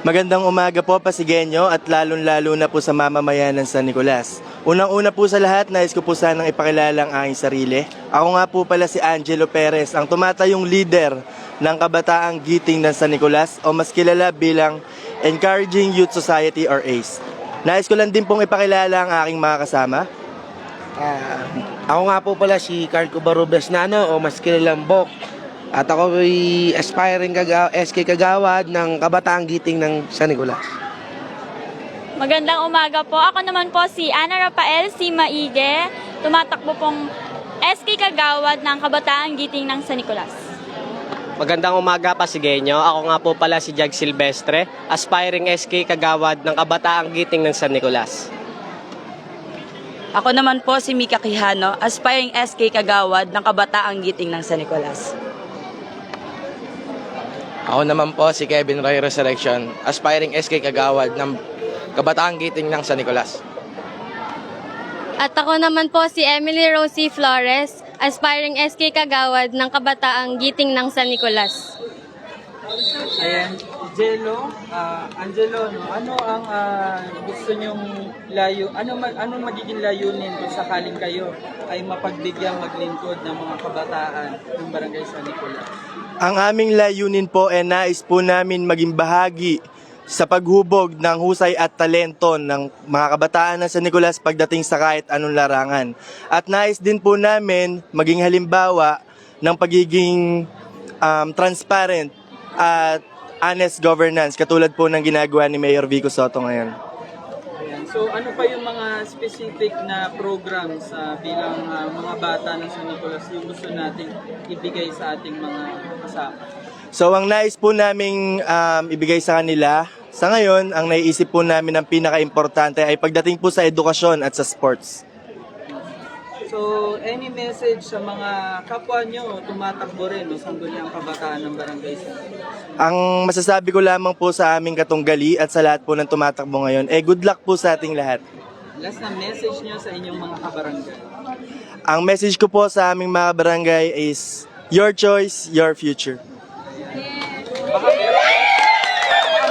Magandang umaga po, Pasigueño, at lalong-lalo na po sa mamamayan ng San Nicolas. Unang-una po sa lahat, nais ko po sanang ipakilala ang aking sarili. Ako nga po pala si Angelo Perez, ang tumatayong leader ng Kabataang Giting ng San Nicolas o mas kilala bilang Encouraging Youth Society or ACE. Nais ko lang din pong ipakilala ang aking mga kasama. Ako nga po pala si Carl Cubarubes Nano o mas kilalang Bok. At ako ay aspiring SK Kagawad ng Kabataang Giting ng San Nicolas. Magandang umaga po. Ako naman po si Ana Rafael C. Maige, tumatakbo pong SK Kagawad ng Kabataang Giting ng San Nicolas. Magandang umaga, Pasigueño. Ako nga po pala si Jag Silvestre, aspiring SK Kagawad ng Kabataang Giting ng San Nicolas. Ako naman po si Mika Quijano, aspiring SK Kagawad ng Kabataang Giting ng San Nicolas. Ako naman po si Kevin Roy Resurrection, aspiring SK Kagawad ng Kabataang Giting ng San Nicolas. At ako naman po si Emily Rosie Flores, aspiring SK Kagawad ng Kabataang Giting ng San Nicolas. Ayan, Angelo, no, ano ang gusto nyong anong magiging layunin kung sakaling kayo ay mapagbigyang maglingkod ng mga kabataan ng Barangay San Nicolas? Ang aming layunin po ay nais po namin maging bahagi sa paghubog ng husay at talento ng mga kabataan ng San Nicolas pagdating sa kahit anong larangan. At nais din po namin maging halimbawa ng pagiging transparent at honest governance katulad po ng ginagawa ni Mayor Vico Soto ngayon. Ayan. So ano pa yung mga specific na programs bilang mga bata ng San Nicolas yung gusto nating ibigay sa ating mga kasama? So ang nais po naming ibigay sa kanila, sa ngayon, ang naiisip po namin ang pinaka-importante ay pagdating po sa edukasyon at sa sports. So, any message sa mga kapwa nyo tumatakbo rin o sangguniang kabataan ng Barangay San Nicolas? Ang masasabi ko lamang po sa aming katunggali at sa lahat po ng tumatakbo ngayon, good luck po sa ating lahat. Last na message nyo sa inyong mga kabarangay. Ang message ko po sa aming mga barangay is, your choice, your future. Baka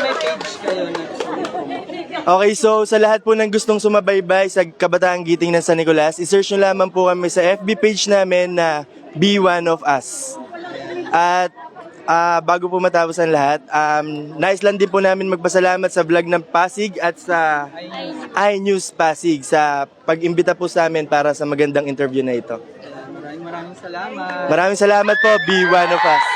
may page kayo na gusto nyo promote. Okay, so sa lahat po ng gustong sumabaybay sa Kabataang Giting ng San Nicolas, isearch nyo lamang po kami sa FB page namin na Be One of Us. At bago po matapos ang lahat, nais lang din po namin magpasalamat sa vlog ng Pasig at sa iNews Pasig sa pag-imbita po sa amin para sa magandang interview na ito. Maraming salamat. Maraming salamat po, Be One of Us.